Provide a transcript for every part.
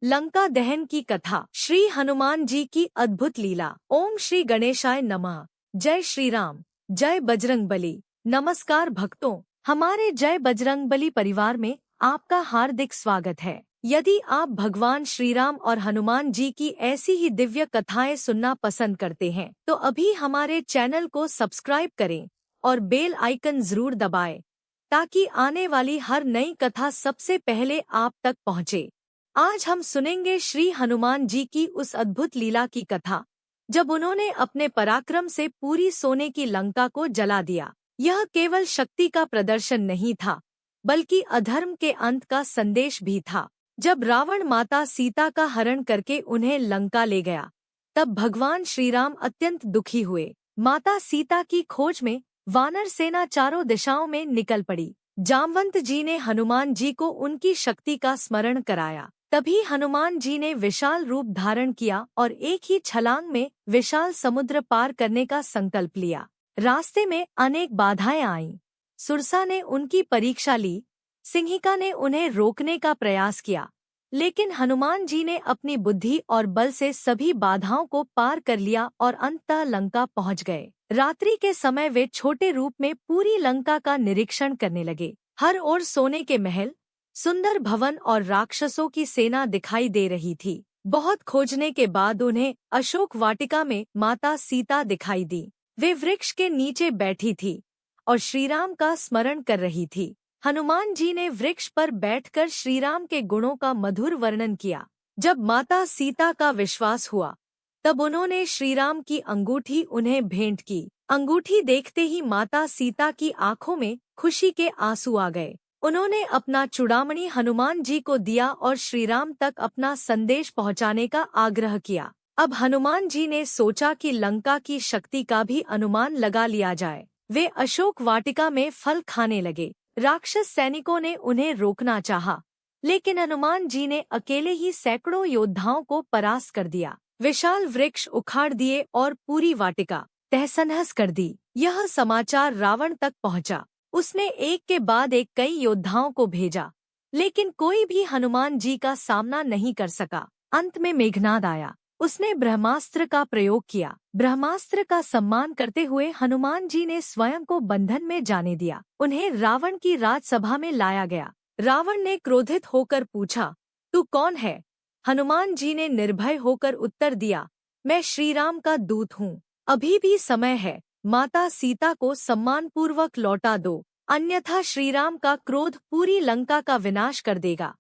लंका दहन की कथा। श्री हनुमान जी की अद्भुत लीला। ओम श्री गणेशाय नमः। जय श्री राम, जय बजरंगबली। नमस्कार भक्तों, हमारे जय बजरंगबली परिवार में आपका हार्दिक स्वागत है। यदि आप भगवान श्री राम और हनुमान जी की ऐसी ही दिव्य कथाएं सुनना पसंद करते हैं तो अभी हमारे चैनल को सब्सक्राइब करें और बेल आइकन जरूर दबाएं ताकि आने वाली हर नई कथा सबसे पहले आप तक पहुंचे। आज हम सुनेंगे श्री हनुमान जी की उस अद्भुत लीला की कथा जब उन्होंने अपने पराक्रम से पूरी सोने की लंका को जला दिया। यह केवल शक्ति का प्रदर्शन नहीं था बल्कि अधर्म के अंत का संदेश भी था। जब रावण माता सीता का हरण करके उन्हें लंका ले गया तब भगवान श्री राम अत्यंत दुखी हुए। माता सीता की खोज में वानर सेना चारों दिशाओं में निकल पड़ी। जामवंत जी ने हनुमान जी को उनकी शक्ति का स्मरण कराया। तभी हनुमान जी ने विशाल रूप धारण किया और एक ही छलांग में विशाल समुद्र पार करने का संकल्प लिया। रास्ते में अनेक बाधाएं आईं। सुरसा ने उनकी परीक्षा ली, सिंहिका ने उन्हें रोकने का प्रयास किया, लेकिन हनुमान जी ने अपनी बुद्धि और बल से सभी बाधाओं को पार कर लिया और अंततः लंका पहुंच गए। रात्रि के समय वे छोटे रूप में पूरी लंका का निरीक्षण करने लगे। हर ओर सोने के महल, सुंदर भवन और राक्षसों की सेना दिखाई दे रही थी। बहुत खोजने के बाद उन्हें अशोक वाटिका में माता सीता दिखाई दी। वे वृक्ष के नीचे बैठी थी और श्रीराम का स्मरण कर रही थी। हनुमान जी ने वृक्ष पर बैठकर श्रीराम के गुणों का मधुर वर्णन किया। जब माता सीता का विश्वास हुआ तब उन्होंने श्रीराम की अंगूठी उन्हें भेंट की। अंगूठी देखते ही माता सीता की आंखों में खुशी के आंसू आ गए। उन्होंने अपना चूड़ामणि हनुमान जी को दिया और श्रीराम तक अपना संदेश पहुंचाने का आग्रह किया। अब हनुमान जी ने सोचा कि लंका की शक्ति का भी अनुमान लगा लिया जाए। वे अशोक वाटिका में फल खाने लगे। राक्षस सैनिकों ने उन्हें रोकना चाहा, लेकिन हनुमान जी ने अकेले ही सैकड़ों योद्धाओं को परास्त कर दिया। विशाल वृक्ष उखाड़ दिए और पूरी वाटिका तहस-नहस कर दी। यह समाचार रावण तक पहुंचा। उसने एक के बाद एक कई योद्धाओं को भेजा, लेकिन कोई भी हनुमान जी का सामना नहीं कर सका। अंत में मेघनाद आया। उसने ब्रह्मास्त्र का प्रयोग किया। ब्रह्मास्त्र का सम्मान करते हुए हनुमान जी ने स्वयं को बंधन में जाने दिया। उन्हें रावण की राजसभा में लाया गया। रावण ने क्रोधित होकर पूछा, तू कौन है? हनुमान जी ने निर्भय होकर उत्तर दिया, मैं श्रीराम का दूत हूँ। अभी भी समय है, माता सीता को सम्मानपूर्वक लौटा दो, अन्यथा श्रीराम का क्रोध पूरी लंका का विनाश कर देगा।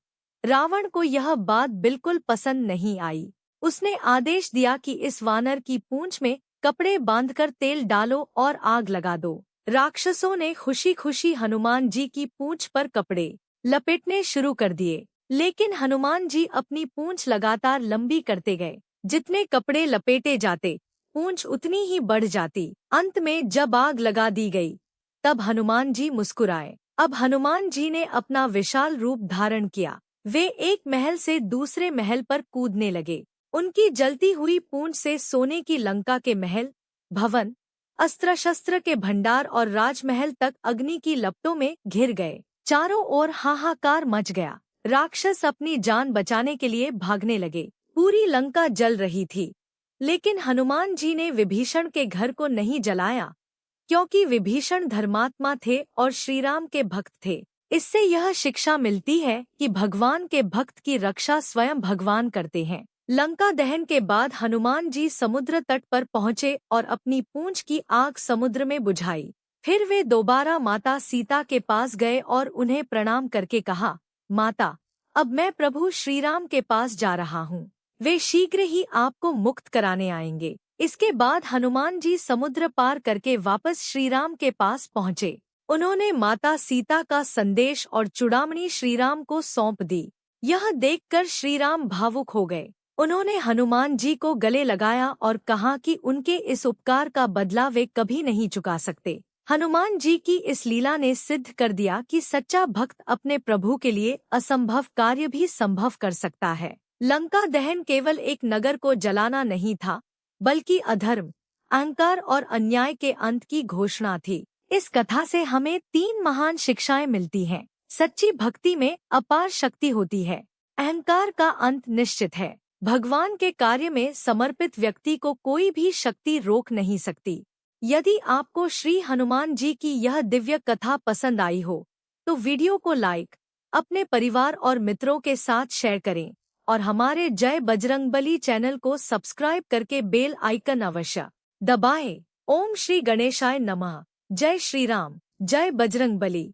रावण को यह बात बिल्कुल पसंद नहीं आई। उसने आदेश दिया कि इस वानर की पूंछ में कपड़े बांधकर तेल डालो और आग लगा दो। राक्षसों ने खुशी खुशी हनुमान जी की पूंछ पर कपड़े लपेटने शुरू कर दिए, लेकिन हनुमान जी अपनी पूंछ लगातार लंबी करते गए। जितने कपड़े लपेटे जाते पूंछ उतनी ही बढ़ जाती। अंत में जब आग लगा दी गई तब हनुमान जी मुस्कुराए। अब हनुमान जी ने अपना विशाल रूप धारण किया। वे एक महल से दूसरे महल पर कूदने लगे। उनकी जलती हुई पूंछ से सोने की लंका के महल, भवन, अस्त्र शस्त्र के भंडार और राजमहल तक अग्नि की लपटों में घिर गए। चारों ओर हाहाकार मच गया। राक्षस अपनी जान बचाने के लिए भागने लगे। पूरी लंका जल रही थी, लेकिन हनुमान जी ने विभीषण के घर को नहीं जलाया, क्योंकि विभीषण धर्मात्मा थे और श्रीराम के भक्त थे। इससे यह शिक्षा मिलती है कि भगवान के भक्त की रक्षा स्वयं भगवान करते हैं। लंका दहन के बाद हनुमान जी समुद्र तट पर पहुंचे और अपनी पूंछ की आग समुद्र में बुझाई। फिर वे दोबारा माता सीता के पास गए और उन्हें प्रणाम करके कहा, माता, अब मैं प्रभु श्रीराम के पास जा रहा हूँ। वे शीघ्र ही आपको मुक्त कराने आएंगे। इसके बाद हनुमान जी समुद्र पार करके वापस श्रीराम के पास पहुँचे। उन्होंने माता सीता का संदेश और चूड़ामणि श्रीराम को सौंप दी। यह देखकर श्रीराम भावुक हो गए। उन्होंने हनुमान जी को गले लगाया और कहा कि उनके इस उपकार का बदला वे कभी नहीं चुका सकते। हनुमान जी की इस लीला ने सिद्ध कर दिया कि सच्चा भक्त अपने प्रभु के लिए असंभव कार्य भी संभव कर सकता है। लंका दहन केवल एक नगर को जलाना नहीं था, बल्कि अधर्म, अहंकार और अन्याय के अंत की घोषणा थी। इस कथा से हमें 3 महान शिक्षाएं मिलती हैं। सच्ची भक्ति में अपार शक्ति होती है। अहंकार का अंत निश्चित है। भगवान के कार्य में समर्पित व्यक्ति को कोई भी शक्ति रोक नहीं सकती। यदि आपको श्री हनुमान जी की यह दिव्य कथा पसंद आई हो तो वीडियो को लाइक, अपने परिवार और मित्रों के साथ शेयर करें और हमारे जय बजरंगबली चैनल को सब्सक्राइब करके बेल आइकन अवश्य दबाएं। ओम श्री गणेशाय नमः। जय श्री राम, जय बजरंगबली।